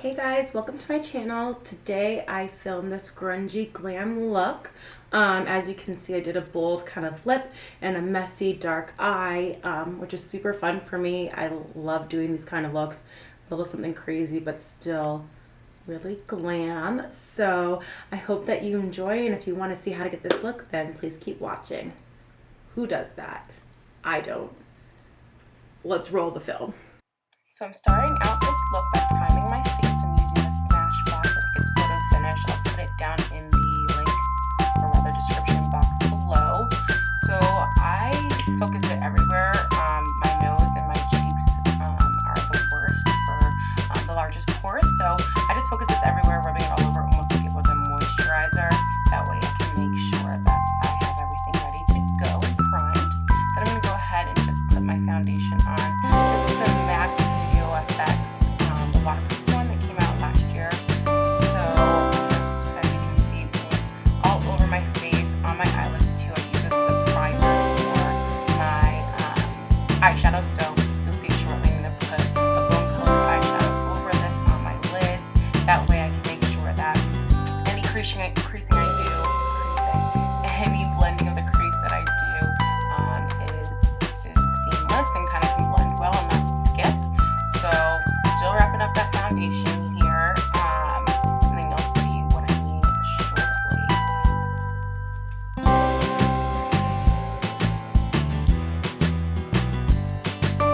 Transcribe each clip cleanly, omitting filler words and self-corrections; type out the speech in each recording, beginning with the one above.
Hey guys, welcome to my channel. Today I filmed this grungy glam look. As you can see, I did a bold kind of lip and a messy dark eye, which is super fun for me. I love doing these kind of looks. A little something crazy, but still really glam. So I hope that you enjoy, and if you want to see how to get this look, then please keep watching. Who does that? I don't. Let's roll the film. So I'm starting out this look by priming my face. I'm using the Smashbox. I think it's photo finish. I'll put it down in the link, or rather description box below. So I focus it everywhere. My nose and my cheeks are the worst for the largest pores. So I just focus this everywhere, rubbing it all over almost like it was a moisturizer. That way I can make sure that I have everything ready to go and primed. Then I'm going to go ahead and just put my foundation on. This is the MAC Effects, the waterproof one that came out last year. So just as you can see, all over my face, on my eyelids too. I use this as a primer for my eyeshadow. So you'll see shortly I'm going to put a bone color eyeshadow over this on my lids. That way I can make sure that any creasing I do, any blending of the crease that I do is seamless and kind of can blend well and not skip. So still wrapping up that foundation here, and then you'll see what I mean shortly.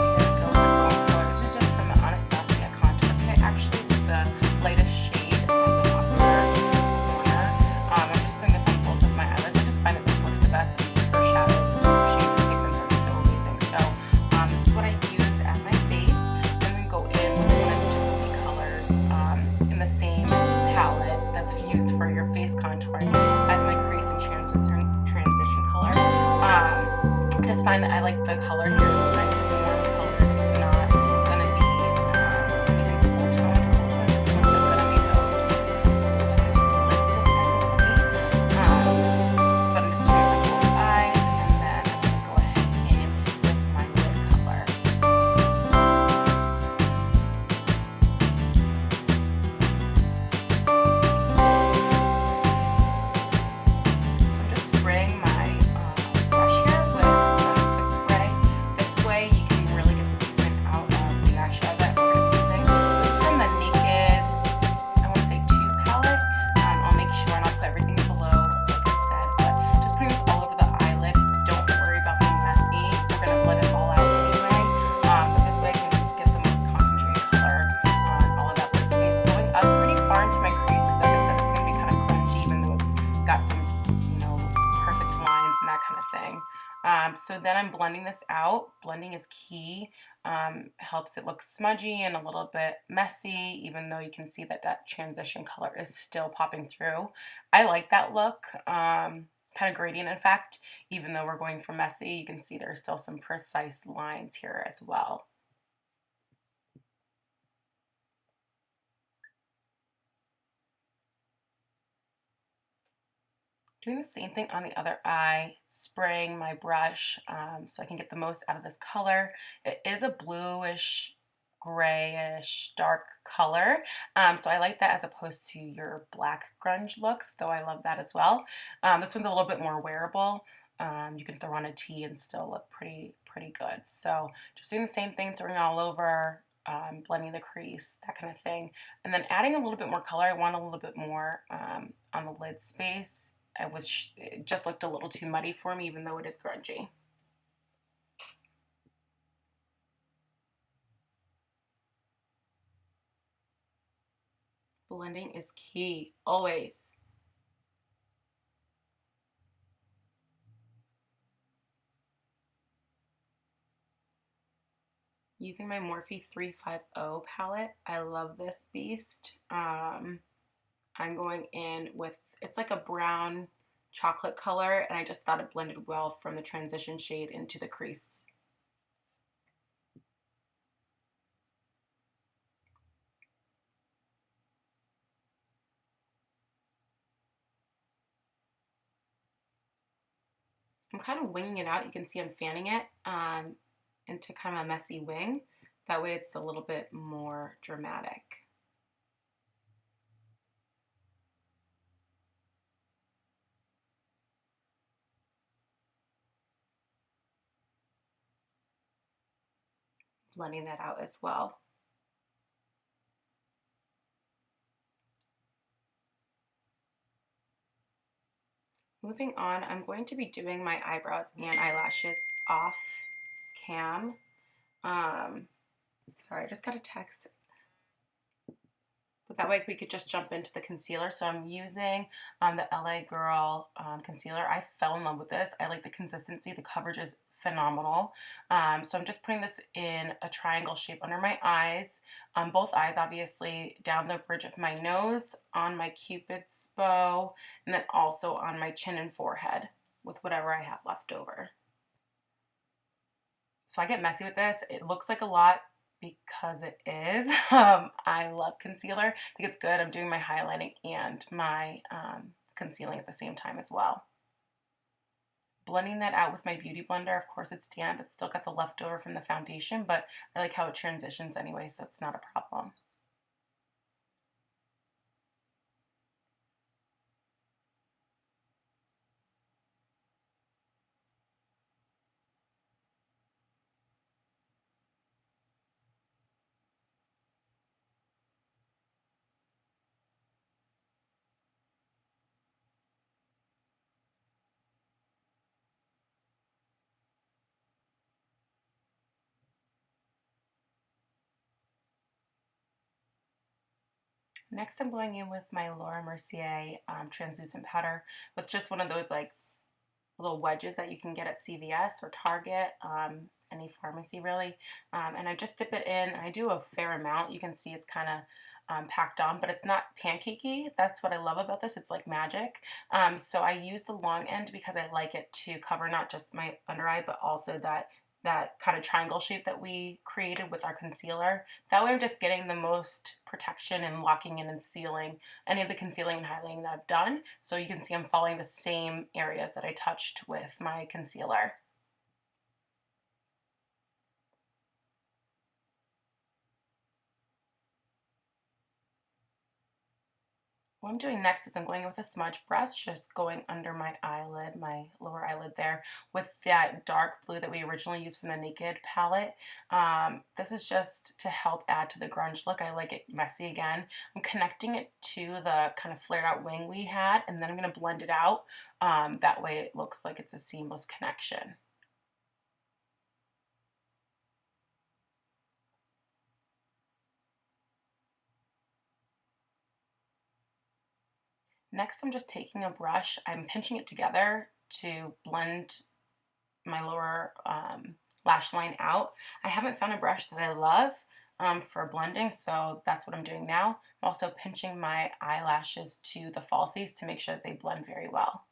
So here we go with the bone color. This is just from the ABH Contour Kit. Actually, it's the lightest shade of the popular corner. I'm just putting this on both of my eyelids. I just find that this works the best for shadows, and the shades and pigments are so amazing. So this is what I use as my base. In the same palette that's used for your face contouring as my crease and transition color. I just find that I like the color here. It's nice and warm color. It's not going to be anything cool toned. It's going to be but I'm just doing some both eyes, and then I'm going to go ahead in with my lid color. So then I'm blending this out. Blending is key. Helps it look smudgy and a little bit messy, even though you can see that that transition color is still popping through. I like that look, kind of gradient effect. Even though we're going for messy, you can see there's still some precise lines here as well. Doing the same thing on the other eye, spraying my brush so I can get the most out of this color. It is a bluish, grayish, dark color, so I like that as opposed to your black grunge looks, though I love that as well. This one's a little bit more wearable. You can throw on a tee and still look pretty good. So just doing the same thing, throwing it all over, blending the crease, that kind of thing. And then adding a little bit more color. I want a little bit more on the lid space. It just looked a little too muddy for me, even though it is grungy. Blending is key, always. Using my Morphe 350 palette, I love this beast. I'm going in with, it's like a brown chocolate color, and I just thought it blended well from the transition shade into the crease. I'm kind of winging it out. You can see I'm fanning it into kind of a messy wing. That way it's a little bit more dramatic. blending that out as well. Moving on, I'm going to be doing my eyebrows and eyelashes off cam. Sorry, I just got a text. But that way we could just jump into the concealer. So I'm using the LA Girl concealer. I fell in love with this. I like the consistency. The coverage is phenomenal. So I'm just putting this in a triangle shape under my eyes, both eyes obviously, down the bridge of my nose, on my Cupid's bow, and then also on my chin and forehead with whatever I have left over. So I get messy with this. It looks like a lot because it is. I love concealer. I think it's good. I'm doing my highlighting and my concealing at the same time as well. Blending that out with my beauty blender. Of course it's damp. It's still got the leftover from the foundation, but I like how it transitions anyway, so it's not a problem. Next, I'm going in with my Laura Mercier translucent powder with just one of those like little wedges that you can get at CVS or Target, any pharmacy really. And I just dip it in. I do a fair amount. You can see it's kind of packed on, but it's not pancakey. That's what I love about this. It's like magic. So I use the long end because I like it to cover not just my under eye, but also that kind of triangle shape that we created with our concealer. That way I'm just getting the most protection and locking in and sealing any of the concealing and highlighting that I've done. So you can see I'm following the same areas that I touched with my concealer. What I'm doing next is I'm going with a smudge brush, just going under my eyelid, my lower eyelid there, with that dark blue that we originally used from the Naked palette. This is just to help add to the grunge look. I like it messy again. I'm connecting it to the kind of flared out wing we had, and then I'm going to blend it out. That way it looks like it's a seamless connection. Next, I'm just taking a brush, I'm pinching it together to blend my lower lash line out. I haven't found a brush that I love for blending, so that's what I'm doing now. I'm also pinching my eyelashes to the falsies to make sure that they blend very well.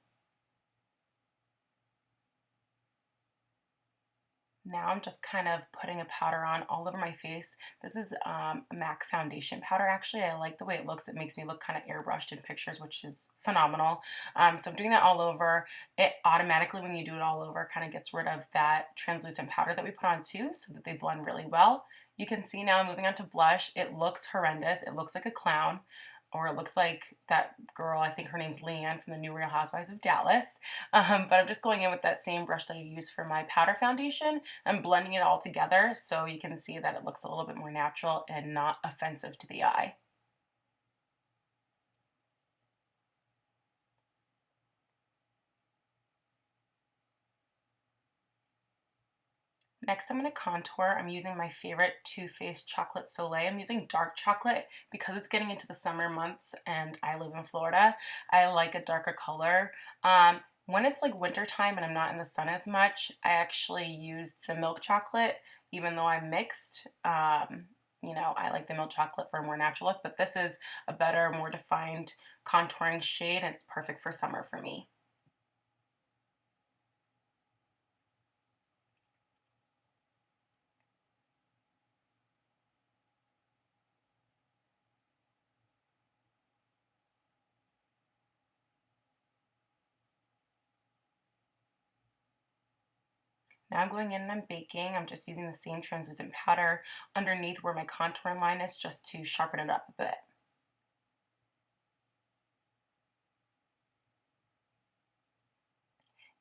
Now I'm just kind of putting a powder on all over my face. This is a MAC foundation powder. Actually, I like the way it looks. It makes me look kind of airbrushed in pictures, which is phenomenal. So I'm doing that all over. It automatically, when you do it all over, kind of gets rid of that translucent powder that we put on too, so that they blend really well. You can see now, moving on to blush, it looks horrendous. It looks like a clown. Or it looks like that girl, I think her name's Leanne from the New Real Housewives of Dallas. But I'm just going in with that same brush that I used for my powder foundation. I'm blending it all together so you can see that it looks a little bit more natural and not offensive to the eye. Next, I'm going to contour. I'm using my favorite Too Faced Chocolate Soleil. I'm using dark chocolate because it's getting into the summer months and I live in Florida. I like a darker color. When it's like winter time and I'm not in the sun as much, I actually use the milk chocolate, even though I'm mixed. You know, I like the milk chocolate for a more natural look, but this is a better, more defined contouring shade and it's perfect for summer for me. Now I'm going in and I'm baking. I'm just using the same translucent powder underneath where my contouring line is just to sharpen it up a bit.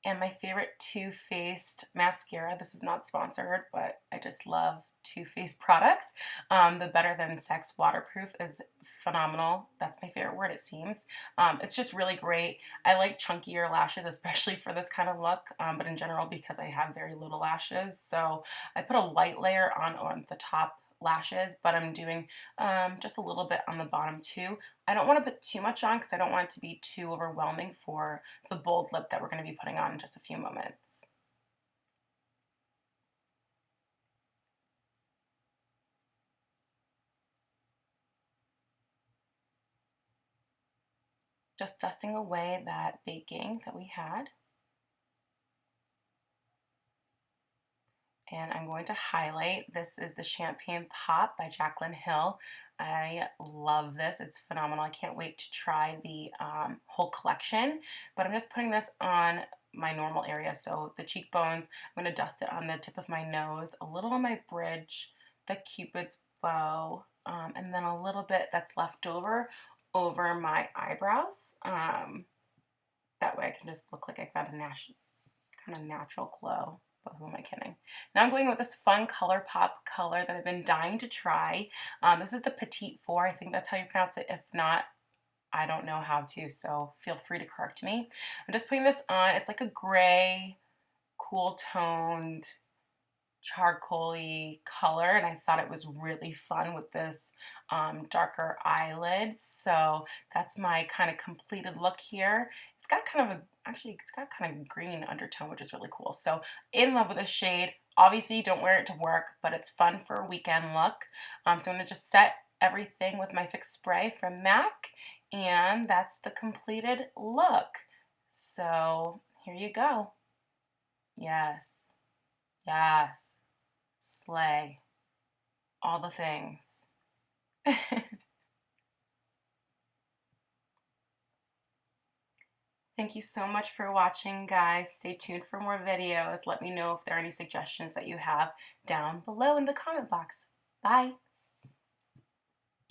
And my favorite Too Faced mascara, this is not sponsored, but I just love Too Faced products. The Better Than Sex Waterproof is phenomenal. That's my favorite word, it seems. It's just really great. I like chunkier lashes, especially for this kind of look, but in general because I have very little lashes. So I put a light layer on the top lashes, but I'm doing just a little bit on the bottom too. I don't want to put too much on because I don't want it to be too overwhelming for the bold lip that we're going to be putting on in just a few moments. Just dusting away that baking that we had. And I'm going to highlight. This is the Champagne Pop by Jaclyn Hill. I love this. It's phenomenal. I can't wait to try the whole collection. But I'm just putting this on my normal area. So the cheekbones, I'm going to dust it on the tip of my nose, a little on my bridge, the Cupid's bow, and then a little bit that's left over my eyebrows. That way I can just look like I've got a kind of natural glow. But who am I kidding? Now I'm going with this fun ColourPop color that I've been dying to try. This is the Petit 4. I think that's how you pronounce it. If not, I don't know how to, so feel free to correct me. I'm just putting this on. It's like a gray, cool toned, charcoal-y color, and I thought it was really fun with this darker eyelid. So that's my kind of completed look here. It's got kind of it's got kind of green undertone, which is really cool. So in love with this shade. Obviously, don't wear it to work, but it's fun for a weekend look. So I'm going to just set everything with my Fix Spray from MAC, and that's the completed look. So here you go. Yes. Yes. Slay. All the things. Thank you so much for watching, guys. Stay tuned for more videos. Let me know if there are any suggestions that you have down below in the comment box. Bye.